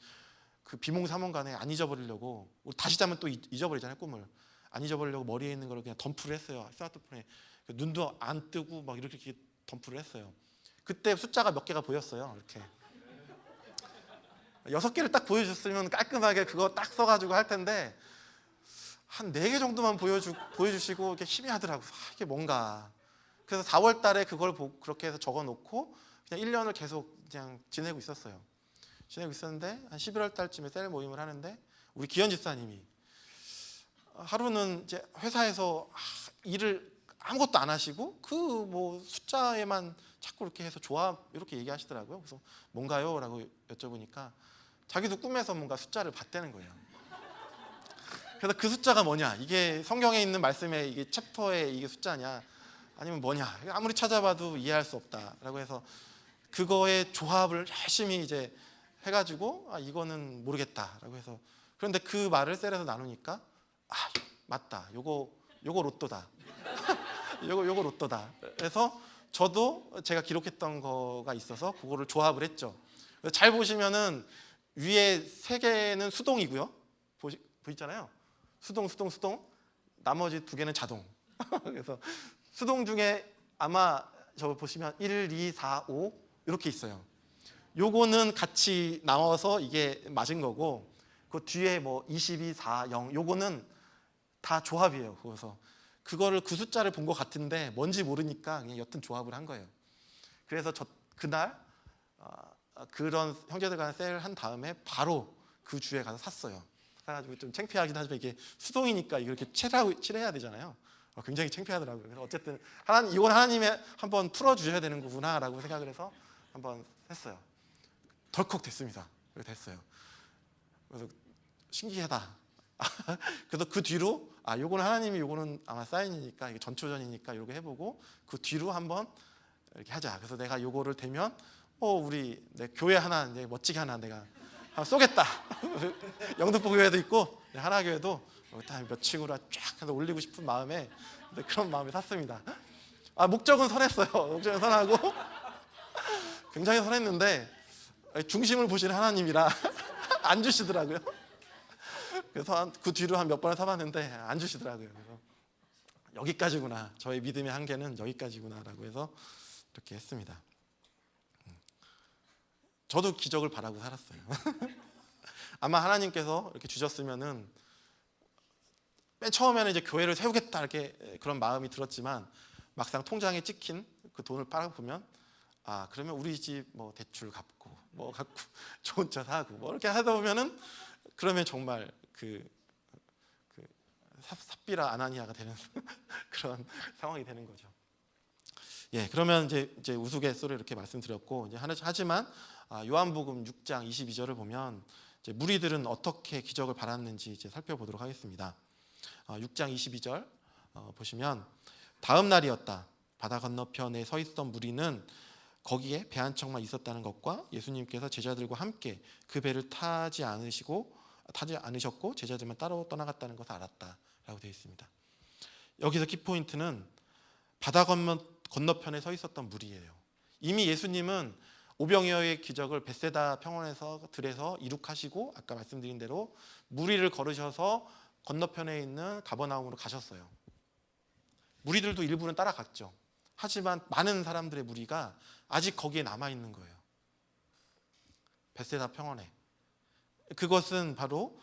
그 비몽사몽간에 안 잊어버리려고 다시 자면 또 잊어버리잖아요. 꿈을 안 잊어버리려고 머리에 있는 걸 그냥 덤프를 했어요. 스마트폰에 눈도 안 뜨고 막 이렇게 덤프를 했어요. 그때 숫자가 몇 개가 보였어요. 이렇게 6개를 딱 보여줬으면 깔끔하게 그거 딱 써가지고 할 텐데 한 4개 정도만 보여주시고 이렇게 희미하더라고요. 이게 뭔가. 그래서 4월 달에 그걸 그렇게 해서 적어놓고 그냥 1년을 계속 그냥 지내고 있었어요. 지내고 있었는데 한 11월 달쯤에 셀 모임을 하는데 우리 기현 집사님이 하루는 이제 회사에서 일을 아무것도 안 하시고 그 뭐 숫자에만 자꾸 이렇게 해서 조합 이렇게 얘기하시더라고요. 그래서 뭔가요? 라고 여쭤보니까 자기도 꿈에서 뭔가 숫자를 봤다는 거예요. 그래서 그 숫자가 뭐냐? 이게 성경에 있는 말씀에 이게 챕터에 이게 숫자냐? 아니면 뭐냐? 아무리 찾아봐도 이해할 수 없다라고 해서 그거의 조합을 열심히 이제 해가지고 이거는 모르겠다라고 해서 그런데 그 말을 셀에서 나누니까 맞다. 요거 로또다. 요거 로또다. 그래서 저도 제가 기록했던 거가 있어서 그거를 조합을 했죠. 잘 보시면은 위에 3개는 수동이고요. 보이잖아요. 수동. 나머지 2개는 자동. 그래서 수동 중에 아마 저거 보시면 1, 2, 4, 5 이렇게 있어요. 요거는 같이 나와서 이게 맞은 거고 그 뒤에 뭐 22, 4, 0 요거는 다 조합이에요. 그래서 그거를 그 숫자를 본 것 같은데 뭔지 모르니까 그냥 여튼 조합을 한 거예요. 그래서 그날 그런 형제들 간에 세일을 한 다음에 바로 그 주에 가서 샀어요. 사가지고 좀 창피하긴 하지만 이게 수동이니까 이렇게 칠해야 되잖아요. 굉장히 창피하더라고요. 그래서 어쨌든 이건 하나님이 한번 풀어주셔야 되는 거구나라고 생각을 해서 한번 했어요. 덜컥 됐습니다. 됐어요. 그래서 신기하다. 그래서 그 뒤로 요거는 하나님이 요거는 아마 사인이니까 이게 전초전이니까 이렇게 해보고 그 뒤로 한번 이렇게 하자. 그래서 내가 요거를 대면 우리 내 교회 하나 이제 멋지게 하나 내가 한번 쏘겠다. 영등포 교회도 있고 하나교회도 몇 층으로 쫙 해서 올리고 싶은 마음에 그런 마음에 샀습니다. 목적은 선했어요. 목적은 선하고 굉장히 선했는데 중심을 보시는 하나님이라 안 주시더라고요. 그래서 그 뒤로 한 몇 번을 사봤는데 안 주시더라고요. 그래서 여기까지구나. 저의 믿음의 한계는 여기까지구나라고 해서 이렇게 했습니다. 저도 기적을 바라고 살았어요. 아마 하나님께서 이렇게 주셨으면은 맨 처음에는 이제 교회를 세우겠다 이렇게 그런 마음이 들었지만 막상 통장에 찍힌 그 돈을 빨아보면 그러면 우리 집 뭐 대출 갚고 뭐 갖고 좋은 차 사고 뭐 이렇게 하다 보면은 그러면 정말 그 삽비라 아나니아가 되는 그런 상황이 되는 거죠. 예, 그러면 이제 우스갯소리 이렇게 말씀드렸고 이제 하지만 요한복음 6장 22절을 보면 이제 무리들은 어떻게 기적을 바랐는지 이제 살펴보도록 하겠습니다. 6장 22절 보시면 다음 날이었다. 바다 건너편에 서 있던 무리는 거기에 배 한 척만 있었다는 것과 예수님께서 제자들과 함께 그 배를 타지 않으셨고 제자들만 따로 떠나갔다는 것을 알았다라고 되어 있습니다. 여기서 키포인트는 바다 건너편에 서 있었던 무리예요. 이미 예수님은 오병이어의 기적을 벳세다 평원에서 들에서 이룩하시고 아까 말씀드린 대로 무리를 걸으셔서 건너편에 있는 가버나움으로 가셨어요. 무리들도 일부는 따라갔죠. 하지만 많은 사람들의 무리가 아직 거기에 남아 있는 거예요. 벳세다 평원에. 그것은 바로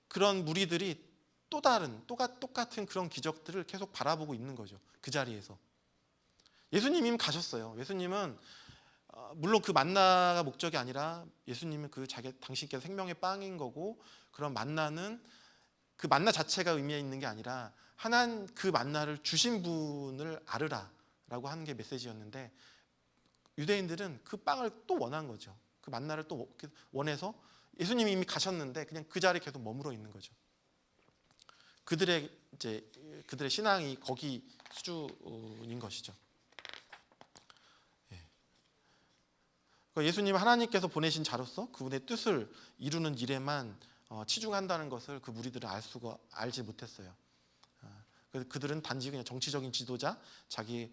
그런 무리들이 또 다른 똑같은 그런 기적들을 계속 바라보고 있는 거죠. 그 자리에서. 예수님이 가셨어요. 예수님은 물론 그 만나가 목적이 아니라 예수님은 당신께서 생명의 빵인 거고 그런 만나는 그 만나 자체가 의미에 있는 게 아니라 하나님 그 만나를 주신 분을 알으라라고 하는 게 메시지였는데, 유대인들은 그 빵을 또 원한 거죠. 그 만나를 또 원해서 예수님이 이미 가셨는데 그냥 그 자리에 계속 머물러 있는 거죠. 그들의 신앙이 거기 수준인 것이죠. 예수님 하나님께서 보내신 자로서 그분의 뜻을 이루는 일에만 치중한다는 것을 그 무리들은 알지 못했어요. 그들은 단지 그냥 정치적인 지도자, 자기의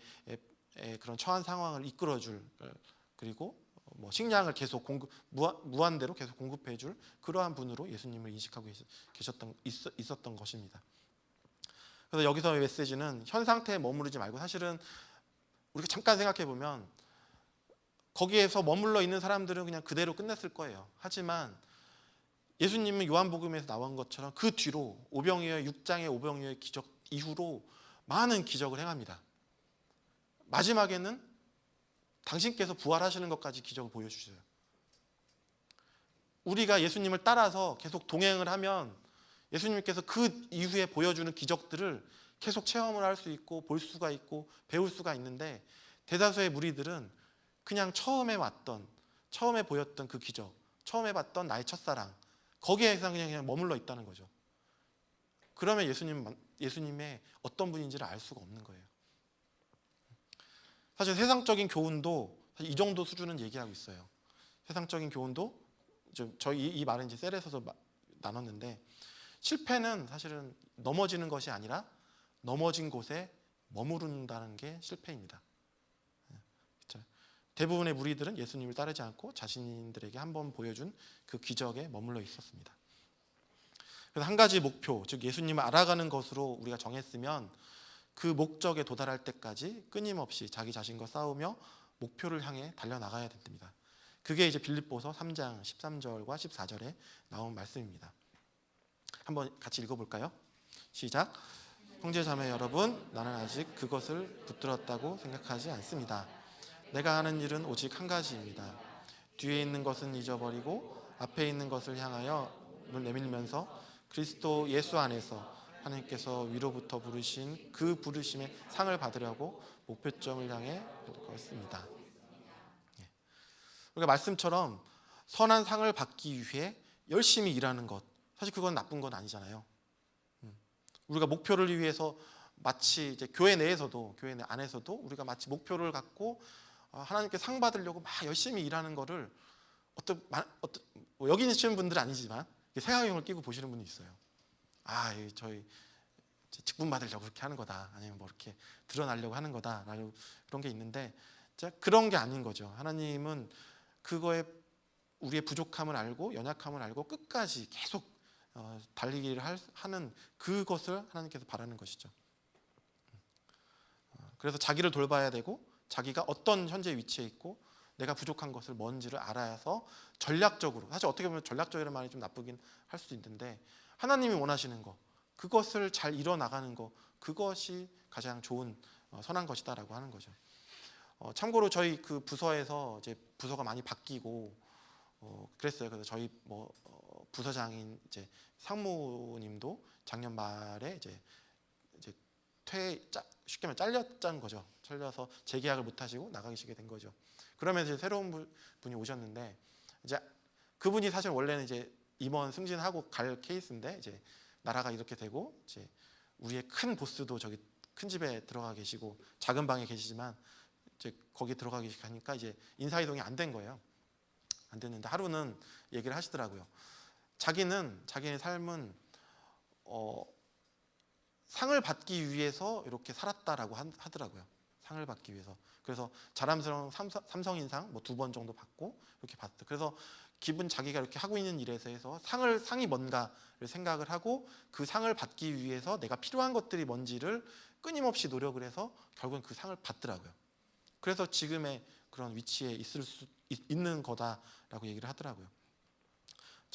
그런 처한 상황을 이끌어줄, 그리고 뭐 식량을 계속 무한대로 계속 공급해줄 그러한 분으로 예수님을 인식하고 있었던 것입니다. 그래서 여기서의 메시지는 현 상태에 머무르지 말고, 사실은 우리가 잠깐 생각해 보면 거기에서 머물러 있는 사람들은 그냥 그대로 끝냈을 거예요. 하지만 예수님은 요한복음에서 나온 것처럼 그 뒤로 6장의 오병이어의 기적 이후로 많은 기적을 행합니다. 마지막에는 당신께서 부활하시는 것까지 기적을 보여주셔요. 우리가 예수님을 따라서 계속 동행을 하면 예수님께서 그 이후에 보여주는 기적들을 계속 체험을 할 수 있고 볼 수가 있고 배울 수가 있는데, 대다수의 무리들은 그냥 처음에 보였던 그 기적, 처음에 봤던 나의 첫사랑, 거기에서 그냥 머물러 있다는 거죠. 그러면 예수님의 어떤 분인지를 알 수가 없는 거예요. 사실 세상적인 교훈도 사실 이 정도 수준은 얘기하고 있어요. 세상적인 교훈도 저희 이 말은 이제 셀에서도 나눴는데, 실패는 사실은 넘어지는 것이 아니라 넘어진 곳에 머무른다는 게 실패입니다. 그렇죠? 대부분의 무리들은 예수님을 따르지 않고 자신들에게 한번 보여준 그 기적에 머물러 있었습니다. 그래서 한 가지 목표, 즉 예수님을 알아가는 것으로 우리가 정했으면 그 목적에 도달할 때까지 끊임없이 자기 자신과 싸우며 목표를 향해 달려나가야 됩니다. 그게 이제 빌립보서 3장 13절과 14절에 나온 말씀입니다. 한번 같이 읽어볼까요? 시작. 형제자매 여러분, 나는 아직 그것을 붙들었다고 생각하지 않습니다. 내가 하는 일은 오직 한 가지입니다. 뒤에 있는 것은 잊어버리고 앞에 있는 것을 향하여 내밀면서 그리스도 예수 안에서 하나님께서 위로부터 부르신 그 부르심의 상을 받으려고 목표점을 향해 걷습니다. 우리가 말씀처럼 선한 상을 받기 위해 열심히 일하는 것, 사실 그건 나쁜 건 아니잖아요. 우리가 목표를 위해서 마치 이제 교회 안에서도 우리가 마치 목표를 갖고 하나님께 상 받으려고 막 열심히 일하는 거를 여기 계시는 분들은 아니지만 생활형을 끼고 보시는 분이 있어요. 저희 직분 받으려고 그렇게 하는 거다, 아니면 뭐 이렇게 드러나려고 하는 거다라고 그런 게 있는데, 그런 게 아닌 거죠. 하나님은 그거에 우리의 부족함을 알고 연약함을 알고 끝까지 계속 달리기를 하는 그것을 하나님께서 바라는 것이죠. 그래서 자기를 돌봐야 되고, 자기가 어떤 현재 위치에 있고 내가 부족한 것을 뭔지를 알아서 전략적으로, 사실 어떻게 보면 전략적이라는 말이 좀 나쁘긴 할 수도 있는데, 하나님이 원하시는 거, 그것을 잘 이뤄나가는 거, 그것이 가장 좋은 선한 것이다라고 하는 거죠. 참고로 저희 그 부서에서 이제 부서가 많이 바뀌고 그랬어요. 그래서 저희 부서장인 이제 상무님도 작년 말에 이제 쉽게 말하면 잘렸다는 거죠. 잘려서 재계약을 못 하시고 나가시게 된 거죠. 그러면서 이제 새로운 분이 오셨는데, 이제 그분이 사실 원래는 이제 임원 승진하고 갈 케이스인데, 이제 나라가 이렇게 되고 이제 우리의 큰 보스도 저기 큰 집에 들어가 계시고 작은 방에 계시지만 이제 거기 들어가 계시니까 이제 인사이동이 안 된 거예요. 안 됐는데 하루는 얘기를 하시더라고요. 자기의 삶은 상을 받기 위해서 이렇게 살았다라고 하더라고요. 상을 받기 위해서. 그래서 자랑스러운 삼성인상 2번 정도 받고 이렇게 받았다. 그래서 자기가 이렇게 하고 있는 일에서 해서 상이 뭔가를 생각을 하고 그 상을 받기 위해서 내가 필요한 것들이 뭔지를 끊임없이 노력을 해서 결국은 그 상을 받더라고요. 그래서 지금의 그런 위치에 있는 거다라고 얘기를 하더라고요.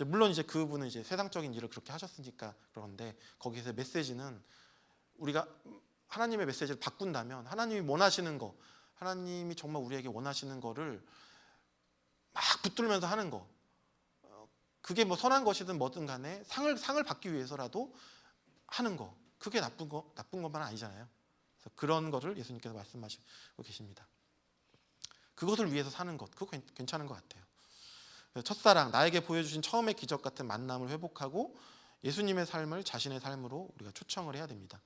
물론 이제 그분은 이제 세상적인 일을 그렇게 하셨으니까 그런데, 거기서 메시지는 우리가 하나님의 메시지를 바꾼다면 하나님이 원하시는 거, 하나님이 정말 우리에게 원하시는 거를 막 붙들면서 하는 거, 그게 뭐 선한 것이든 뭐든 간에 상을 받기 위해서라도 하는 거, 그게 나쁜 것만 아니잖아요. 그래서 그런 거를 예수님께서 말씀하시고 계십니다. 그것을 위해서 사는 것, 그거 괜찮은 것 같아요. 첫사랑, 나에게 보여주신 처음의 기적 같은 만남을 회복하고 예수님의 삶을 자신의 삶으로 우리가 초청을 해야 됩니다.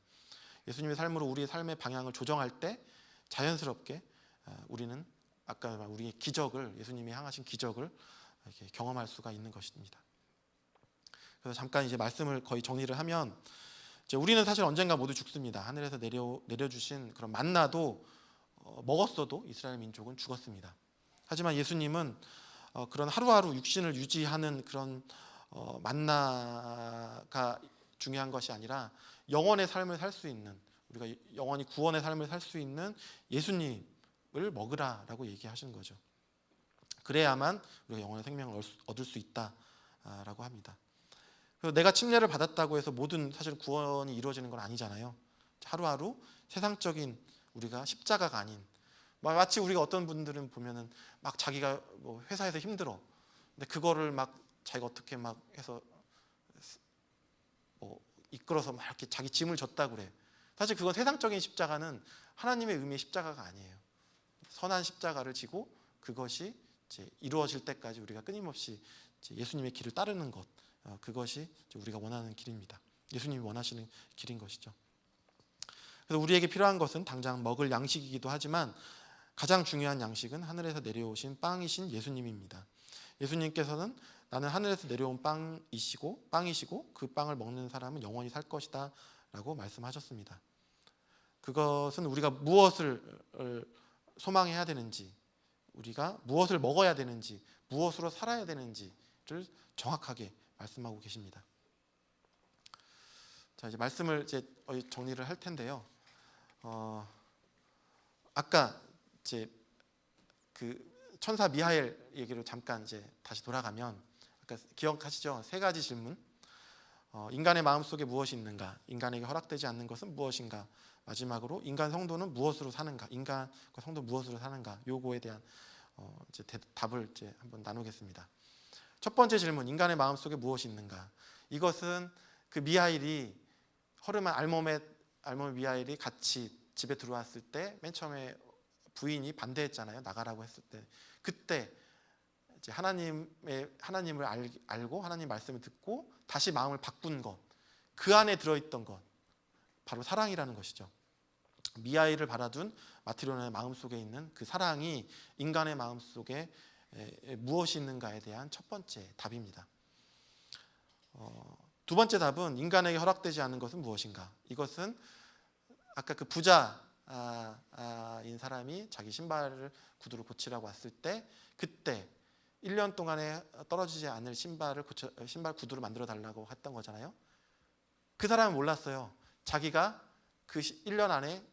예수님의 삶으로 우리의 삶의 방향을 조정할 때 자연스럽게 우리는 아까 우리의 기적을, 예수님이 향하신 기적을 이렇게 경험할 수가 있는 것입니다. 그래서 잠깐 이제 말씀을 거의 정리를 하면, 이제 우리는 사실 언젠가 모두 죽습니다. 하늘에서 내려주신 그런 만나도 먹었어도 이스라엘 민족은 죽었습니다. 하지만 예수님은 그런 하루하루 육신을 유지하는 그런 만나가 중요한 것이 아니라 영원의 삶을 살 수 있는, 우리가 영원히 구원의 삶을 살 수 있는 예수님을 먹으라라고 얘기하시는 거죠. 그래야만 우리가 영원의 생명을 얻을 수 있다라고 합니다. 그래서 내가 침례를 받았다고 해서 모든 사실 구원이 이루어지는 건 아니잖아요. 하루하루 세상적인, 우리가 십자가가 아닌, 마치 우리가 어떤 분들은 보면은 막 자기가 뭐 회사에서 힘들어, 근데 그거를 막 자기가 어떻게 막 해서 뭐 이끌어서 막 이렇게 자기 짐을 졌다고 그래. 사실 그건 세상적인 십자가는 하나님의 의미의 십자가가 아니에요. 선한 십자가를 지고 그것이 이제 이루어질 때까지 우리가 끊임없이 이제 예수님의 길을 따르는 것, 그것이 우리가 원하는 길입니다. 예수님이 원하시는 길인 것이죠. 그래서 우리에게 필요한 것은 당장 먹을 양식이기도 하지만 가장 중요한 양식은 하늘에서 내려오신 빵이신 예수님입니다. 예수님께서는 나는 하늘에서 내려온 빵이시고 그 빵을 먹는 사람은 영원히 살 것이다 라고 말씀하셨습니다. 그것은 우리가 무엇을 소망해야 되는지, 우리가 무엇을 먹어야 되는지, 무엇으로 살아야 되는지를 정확하게 말씀하고 계십니다. 자, 이제 말씀을 이제 정리를 할 텐데요. 아까 이제 그 천사 미하엘 얘기로 잠깐 이제 다시 돌아가면, 아까 기억하시죠? 세 가지 질문. 인간의 마음 속에 무엇이 있는가? 인간에게 허락되지 않는 것은 무엇인가? 마지막으로 인간 성도는 무엇으로 사는가? 인간과 성도 무엇으로 사는가? 요거에 대한 이제 답을 이제 한번 나누겠습니다. 첫 번째 질문, 인간의 마음 속에 무엇이 있는가? 이것은 그 미하일이 알몸의 미하일이 같이 집에 들어왔을 때 맨 처음에 부인이 반대했잖아요. 나가라고 했을 때, 그때 이제 하나님을 알고 하나님 말씀을 듣고 다시 마음을 바꾼 것, 그 안에 들어있던 것, 바로 사랑이라는 것이죠. 미하일을 바라둔 마트리오나의 마음 속에 있는 그 사랑이 인간의 마음 속에 무엇이 있는가에 대한 첫 번째 답입니다. 두 번째 답은 인간에게 허락되지 않은 것은 무엇인가? 이것은 아까 그 부자인 사람이 자기 신발을 구두를 고치라고 왔을 때, 그때 1년 동안에 떨어지지 않을 신발 구두를 만들어 달라고 했던 거잖아요. 그 사람은 몰랐어요. 자기가 그 1년 안에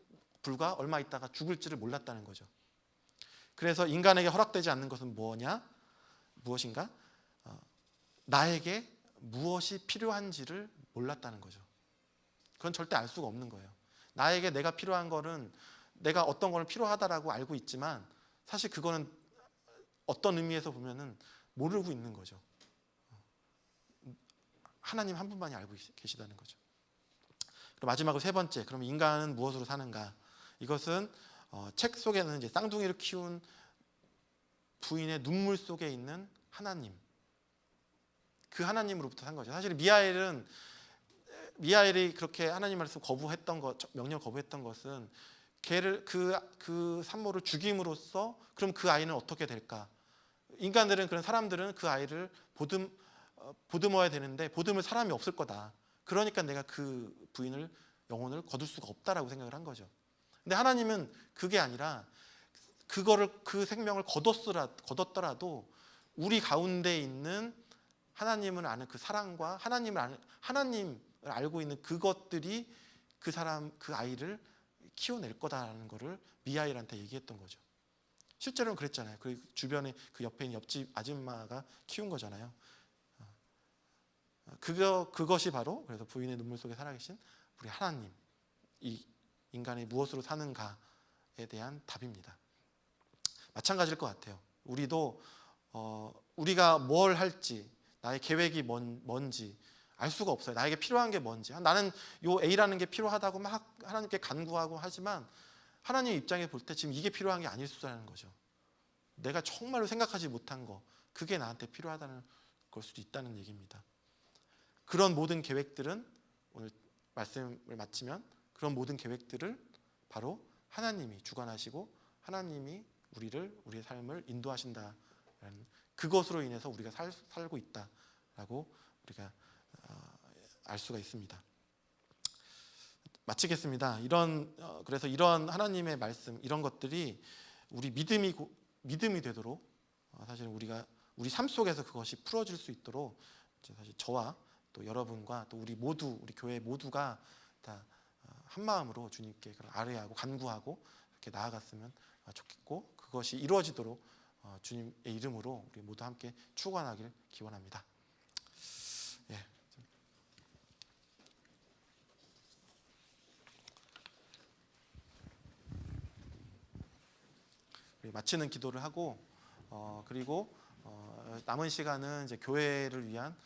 불과 얼마 있다가 죽을지를 몰랐다는 거죠. 그래서 인간에게 허락되지 않는 것은 무엇인가? 나에게 무엇이 필요한지를 몰랐다는 거죠. 그건 절대 알 수가 없는 거예요. 나에게 내가 필요한 거는, 내가 어떤 거는 필요하다라고 알고 있지만 사실 그거는 어떤 의미에서 보면은 모르고 있는 거죠. 하나님 한 분만이 알고 계시다는 거죠. 그리고 마지막으로 세 번째, 그럼 인간은 무엇으로 사는가? 이것은 책 속에는 이제 쌍둥이를 키운 부인의 눈물 속에 있는 하나님, 그 하나님으로부터 산 거죠. 사실 미하엘이 그렇게 하나님 말씀 거부했던 것, 명령 거부했던 것은 걔를 그 산모를 죽임으로써 그럼 그 아이는 어떻게 될까? 인간들은, 그런 사람들은 그 아이를 보듬어야 되는데 보듬을 사람이 없을 거다. 그러니까 내가 그 부인을, 영혼을 거둘 수가 없다라고 생각을 한 거죠. 근데 하나님은 그게 아니라 그 생명을 거뒀더라도 우리 가운데 있는 하나님을 아는 그 사랑과 하나님을 알고 있는 그것들이 그 아이를 키워낼 거다라는 것을 미하일한테 얘기했던 거죠. 실제로는 그랬잖아요. 그 주변에 그 옆에 있는 옆집 아줌마가 키운 거잖아요. 그것이 바로, 그래서 부인의 눈물 속에 살아계신 우리 하나님, 이 인간이 무엇으로 사는가에 대한 답입니다. 마찬가지일 것 같아요. 우리도 우리가 뭘 할지, 나의 계획이 뭔지 알 수가 없어요. 나에게 필요한 게 뭔지. 나는 요 A라는 게 필요하다고 막 하나님께 간구하고 하지만 하나님 입장에 볼 때 지금 이게 필요한 게 아닐 수라는 거죠. 내가 정말로 생각하지 못한 거, 그게 나한테 필요하다는 걸 수도 있다는 얘기입니다. 그런 모든 계획들은, 오늘 말씀을 마치면 그런 모든 계획들을 바로 하나님이 주관하시고 하나님이 우리의 삶을 인도하신다라는, 그것으로 인해서 우리가 살고 있다라고 우리가 알 수가 있습니다. 마치겠습니다. 그래서 이런 하나님의 말씀, 이런 것들이 우리 믿음이 되도록, 사실 우리 삶 속에서 그것이 풀어질 수 있도록, 사실 저와 또 여러분과 또 우리 교회 모두가 다 한 마음으로 주님께 아뢰하고 간구하고 이렇게 나아갔으면 좋겠고, 그것이 이루어지도록 주님의 이름으로 우리 모두 함께 축원하길 기원합니다. 예. 마치는 기도를 하고, 그리고 남은 시간은 이제 교회를 위한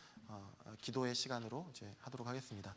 기도의 시간으로 이제 하도록 하겠습니다.